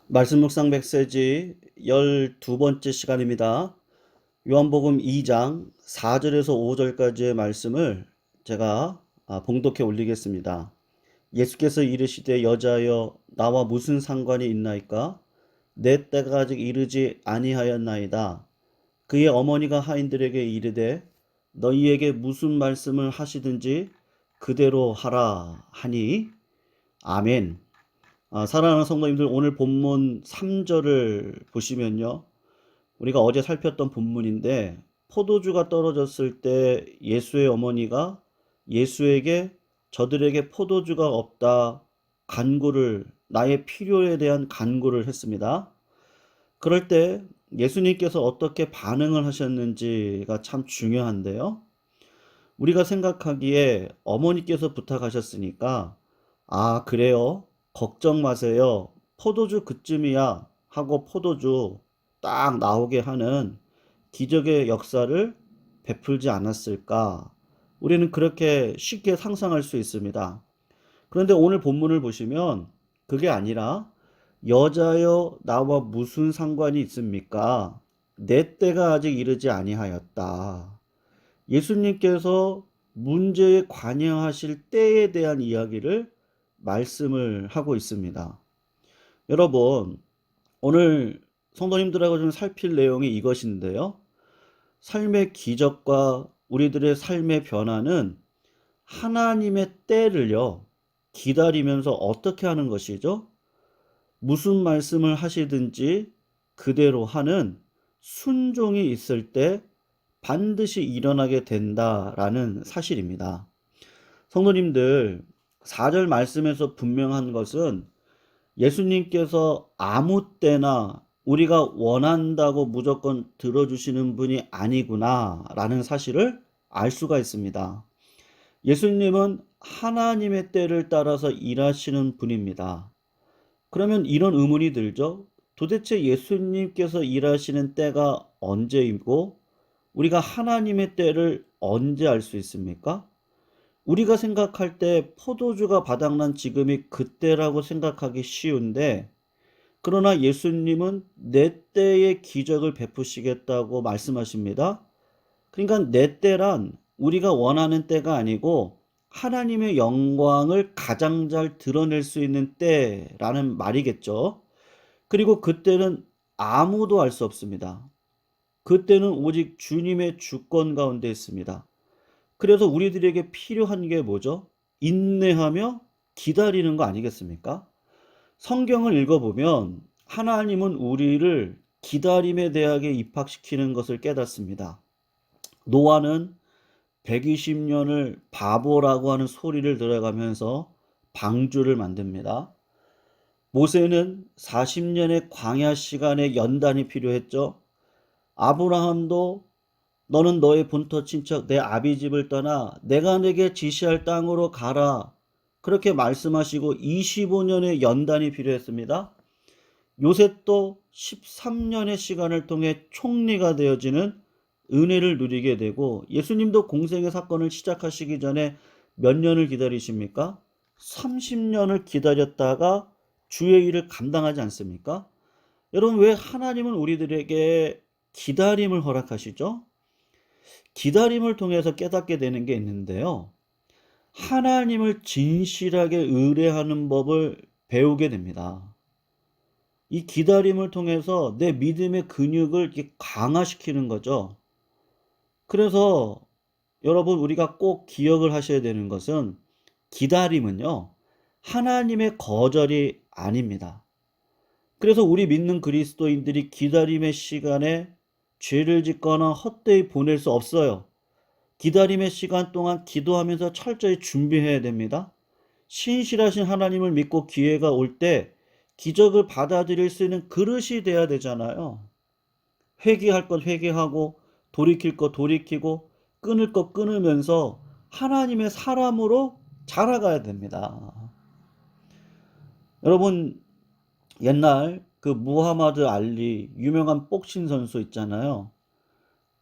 말씀 묵상 메시지 12번째 시간입니다. 요한복음 2장 4절에서 5절까지의 말씀을 제가 봉독해 올리겠습니다. 예수께서 이르시되 여자여 나와 무슨 상관이 있나이까? 내 때가 아직 이르지 아니하였나이다. 그의 어머니가 하인들에게 이르되 너희에게 무슨 말씀을 하시든지 그대로 하라 하니 아멘. 사랑하는 성도님들, 오늘 본문 3절을 보시면요, 우리가 어제 살폈던 본문인데 포도주가 떨어졌을 때 예수의 어머니가 예수에게 저들에게 포도주가 없다 간구를, 나의 필요에 대한 간구를 했습니다. 그럴 때 예수님께서 어떻게 반응을 하셨는지가 참 중요한데요, 우리가 생각하기에 어머니께서 부탁하셨으니까 그래요, 걱정 마세요, 포도주 그쯤이야 하고 포도주 딱 나오게 하는 기적의 역사를 베풀지 않았을까, 우리는 그렇게 쉽게 상상할 수 있습니다. 그런데 오늘 본문을 보시면 그게 아니라 여자여 나와 무슨 상관이 있습니까? 내 때가 아직 이르지 아니하였다. 예수님께서 문제에 관여하실 때에 대한 이야기를 말씀을 하고 있습니다. 여러분, 오늘 성도님들하고 좀 살필 내용이 이것인데요. 삶의 기적과 우리들의 삶의 변화는 하나님의 때를요, 기다리면서 어떻게 하는 것이죠? 무슨 말씀을 하시든지 그대로 하는 순종이 있을 때 반드시 일어나게 된다라는 사실입니다. 성도님들, 4절 말씀에서 분명한 것은 예수님께서 아무 때나 우리가 원한다고 무조건 들어주시는 분이 아니구나라는 사실을 알 수가 있습니다. 예수님은 하나님의 때를 따라서 일하시는 분입니다. 그러면 이런 의문이 들죠. 도대체 예수님께서 일하시는 때가 언제이고 우리가 하나님의 때를 언제 알 수 있습니까? 우리가 생각할 때 포도주가 바닥난 지금이 그때라고 생각하기 쉬운데, 그러나 예수님은 내 때의 기적을 베푸시겠다고 말씀하십니다. 그러니까 내 때란 우리가 원하는 때가 아니고 하나님의 영광을 가장 잘 드러낼 수 있는 때라는 말이겠죠. 그리고 그때는 아무도 알 수 없습니다. 그때는 오직 주님의 주권 가운데 있습니다. 그래서 우리들에게 필요한 게 뭐죠? 인내하며 기다리는 거 아니겠습니까? 성경을 읽어보면 하나님은 우리를 기다림의 대학에 입학시키는 것을 깨닫습니다. 노아는 120년을 바보라고 하는 소리를 들어가면서 방주를 만듭니다. 모세는 40년의 광야 시간의 연단이 필요했죠. 아브라함도 너는 너의 본토 친척 내 아비 집을 떠나 내가 내게 지시할 땅으로 가라, 그렇게 말씀하시고 25년의 연단이 필요했습니다. 요셉도 13년의 시간을 통해 총리가 되어지는 은혜를 누리게 되고, 예수님도 공생의 사건을 시작하시기 전에 몇 년을 기다리십니까? 30년을 기다렸다가 주의 일을 감당하지 않습니까? 여러분, 왜 하나님은 우리들에게 기다림을 허락하시죠? 기다림을 통해서 깨닫게 되는 게 있는데요, 하나님을 진실하게 의뢰하는 법을 배우게 됩니다. 이 기다림을 통해서 내 믿음의 근육을 이렇게 강화시키는 거죠. 그래서 여러분, 우리가 꼭 기억을 하셔야 되는 것은 기다림은요, 하나님의 거절이 아닙니다. 그래서 우리 믿는 그리스도인들이 기다림의 시간에 죄를 짓거나 헛되이 보낼 수 없어요. 기다림의 시간 동안 기도하면서 철저히 준비해야 됩니다. 신실하신 하나님을 믿고 기회가 올 때 기적을 받아들일 수 있는 그릇이 돼야 되잖아요. 회개할 것 회개하고 돌이킬 것 돌이키고 끊을 것 끊으면서 하나님의 사람으로 자라가야 됩니다. 여러분, 옛날 그 무하마드 알리 유명한 복싱 선수 있잖아요.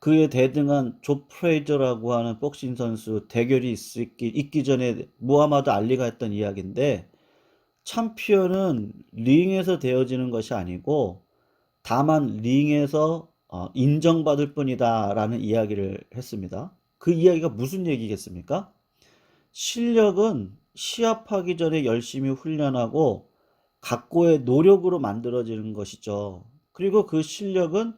그에 대등한 조 프레이저라고 하는 복싱 선수 대결이 있기 전에 무하마드 알리가 했던 이야기인데, 챔피언은 링에서 되어지는 것이 아니고 다만 링에서 인정받을 뿐이다 라는 이야기를 했습니다. 그 이야기가 무슨 얘기겠습니까? 실력은 시합하기 전에 열심히 훈련하고 각고의 노력으로 만들어지는 것이죠. 그리고 그 실력은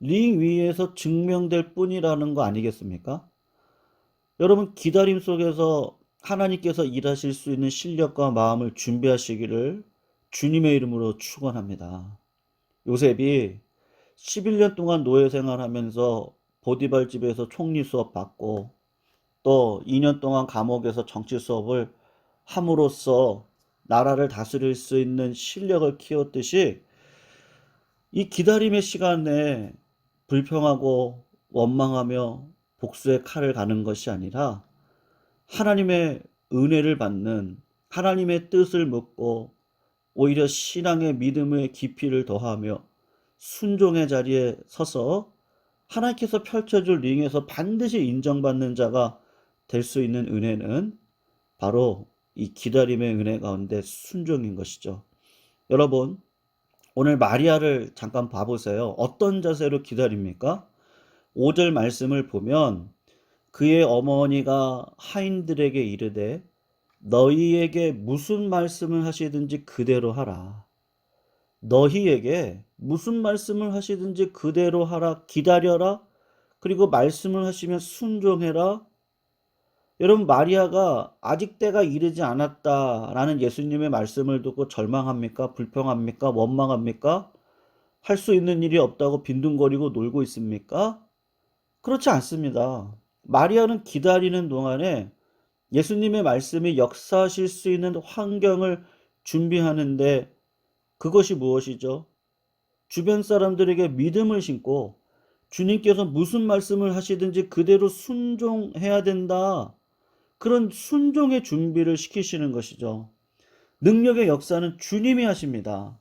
링 위에서 증명될 뿐이라는 거 아니겠습니까? 여러분, 기다림 속에서 하나님께서 일하실 수 있는 실력과 마음을 준비하시기를 주님의 이름으로 축원합니다. 요셉이 11년 동안 노예 생활하면서 보디발 집에서 총리 수업 받고 또 2년 동안 감옥에서 정치 수업을 함으로써 나라를 다스릴 수 있는 실력을 키웠듯이 이 기다림의 시간에 불평하고 원망하며 복수의 칼을 가는 것이 아니라 하나님의 은혜를 받는 하나님의 뜻을 묻고 오히려 신앙의 믿음의 깊이를 더하며 순종의 자리에 서서 하나님께서 펼쳐줄 링에서 반드시 인정받는 자가 될 수 있는 은혜는 바로 이 기다림의 은혜 가운데 순종인 것이죠. 여러분, 오늘 마리아를 잠깐 봐보세요. 어떤 자세로 기다립니까? 5절 말씀을 보면 그의 어머니가 하인들에게 이르되 너희에게 무슨 말씀을 하시든지 그대로 하라. 너희에게 무슨 말씀을 하시든지 그대로 하라. 기다려라. 그리고 말씀을 하시면 순종해라. 여러분, 마리아가 아직 때가 이르지 않았다라는 예수님의 말씀을 듣고 절망합니까? 불평합니까? 원망합니까? 할 수 있는 일이 없다고 빈둥거리고 놀고 있습니까? 그렇지 않습니다. 마리아는 기다리는 동안에 예수님의 말씀이 역사하실 수 있는 환경을 준비하는데 그것이 무엇이죠? 주변 사람들에게 믿음을 심고 주님께서 무슨 말씀을 하시든지 그대로 순종해야 된다. 그런 순종의 준비를 시키시는 것이죠. 능력의 역사는 주님이 하십니다.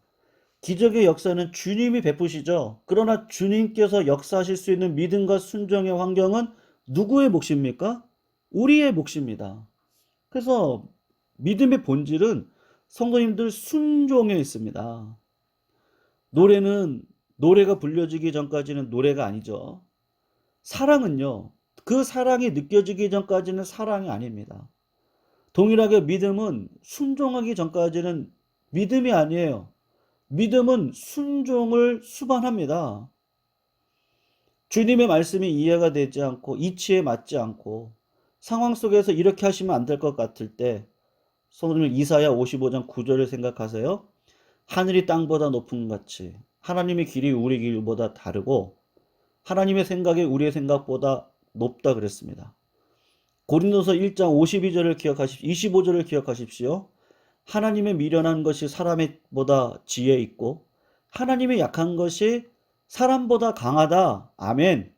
기적의 역사는 주님이 베푸시죠. 그러나 주님께서 역사하실 수 있는 믿음과 순종의 환경은 누구의 몫입니까? 우리의 몫입니다. 그래서 믿음의 본질은 성도님들 순종에 있습니다. 노래는 노래가 불려지기 전까지는 노래가 아니죠. 사랑은요. 그 사랑이 느껴지기 전까지는 사랑이 아닙니다. 동일하게 믿음은 순종하기 전까지는 믿음이 아니에요. 믿음은 순종을 수반합니다. 주님의 말씀이 이해가 되지 않고 이치에 맞지 않고 상황 속에서 이렇게 하시면 안 될 것 같을 때 성도님 이사야 55장 9절을 생각하세요. 하늘이 땅보다 높은 것 같이 하나님의 길이 우리 길보다 다르고 하나님의 생각이 우리의 생각보다 높다 그랬습니다. 고린도서 1장 52절을 기억하십시오. 25절을 기억하십시오. 하나님의 미련한 것이 사람보다 지혜 있고 하나님의 약한 것이 사람보다 강하다. 아멘.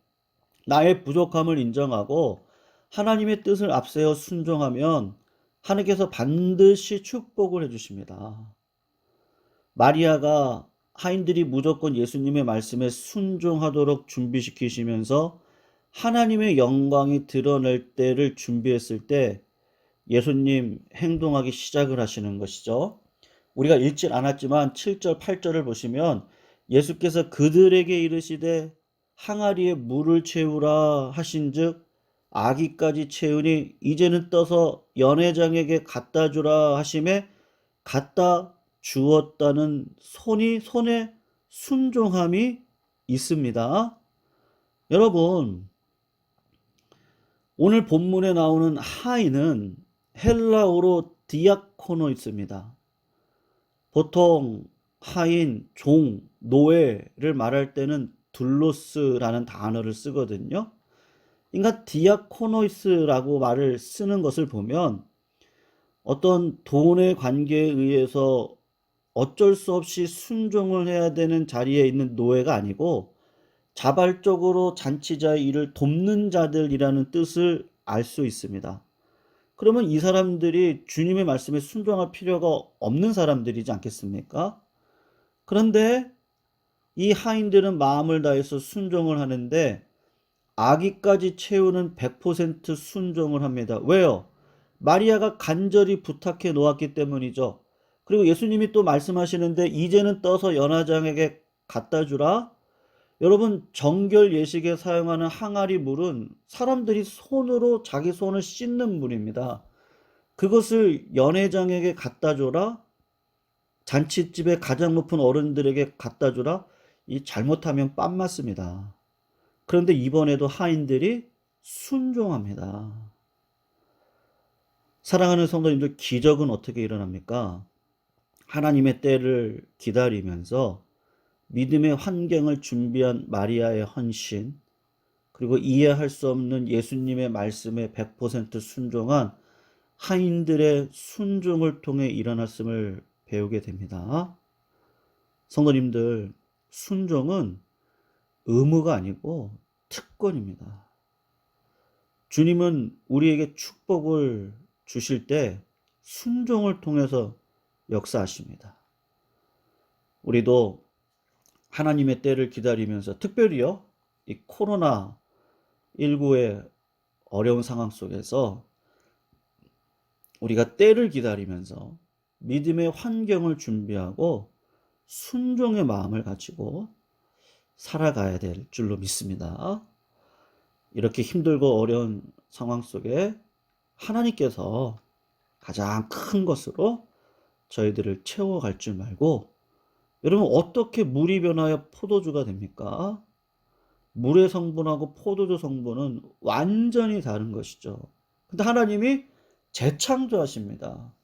나의 부족함을 인정하고 하나님의 뜻을 앞세워 순종하면 하나님께서 반드시 축복을 해주십니다. 마리아가 하인들이 무조건 예수님의 말씀에 순종하도록 준비시키시면서 하나님의 영광이 드러날 때를 준비했을 때 예수님 행동하기 시작을 하시는 것이죠. 우리가 읽질 않았지만 7절 8절을 보시면 예수께서 그들에게 이르시되 항아리에 물을 채우라 하신즉 아기까지 채우니 이제는 떠서 연회장에게 갖다 주라 하심에 갖다 주었다는 손에 순종함이 있습니다. 여러분, 오늘 본문에 나오는 하인은 헬라어로 디아코노이스입니다. 보통 하인, 종, 노예를 말할 때는 둘로스라는 단어를 쓰거든요. 그러니까 디아코노이스라고 말을 쓰는 것을 보면 어떤 돈의 관계에 의해서 어쩔 수 없이 순종을 해야 되는 자리에 있는 노예가 아니고 자발적으로 잔치자의 일을 돕는 자들이라는 뜻을 알 수 있습니다. 그러면 이 사람들이 주님의 말씀에 순종할 필요가 없는 사람들이지 않겠습니까? 그런데 이 하인들은 마음을 다해서 순종을 하는데 아기까지 채우는 100% 순종을 합니다. 왜요? 마리아가 간절히 부탁해 놓았기 때문이죠. 그리고 예수님이 또 말씀하시는데 이제는 떠서 연화장에게 갖다 주라. 여러분, 정결 예식에 사용하는 항아리 물은 사람들이 손으로 자기 손을 씻는 물입니다. 그것을 연회장에게 갖다 줘라. 잔치집에 가장 높은 어른들에게 갖다 주라. 이 잘못하면 뺨 맞습니다. 그런데 이번에도 하인들이 순종합니다. 사랑하는 성도님들, 기적은 어떻게 일어납니까? 하나님의 때를 기다리면서 믿음의 환경을 준비한 마리아의 헌신, 그리고 이해할 수 없는 예수님의 말씀에 100% 순종한 하인들의 순종을 통해 일어났음을 배우게 됩니다. 성도님들, 순종은 의무가 아니고 특권입니다. 주님은 우리에게 축복을 주실 때 순종을 통해서 역사하십니다. 우리도 하나님의 때를 기다리면서, 특별히요, 이 코로나19의 어려운 상황 속에서 우리가 때를 기다리면서 믿음의 환경을 준비하고 순종의 마음을 가지고 살아가야 될 줄로 믿습니다. 이렇게 힘들고 어려운 상황 속에 하나님께서 가장 큰 것으로 저희들을 채워갈 줄 말고, 여러분, 어떻게 물이 변하여 포도주가 됩니까? 물의 성분하고 포도주 성분은 완전히 다른 것이죠. 근데 하나님이 재창조하십니다.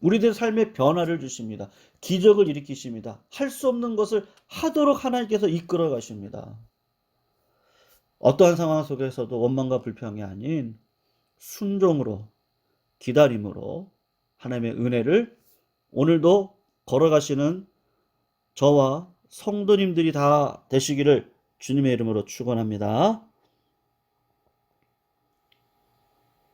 우리들 삶에 변화를 주십니다. 기적을 일으키십니다. 할 수 없는 것을 하도록 하나님께서 이끌어 가십니다. 어떠한 상황 속에서도 원망과 불평이 아닌 순종으로, 기다림으로 하나님의 은혜를 오늘도 걸어가시는 저와 성도님들이 다 되시기를 주님의 이름으로 축원합니다.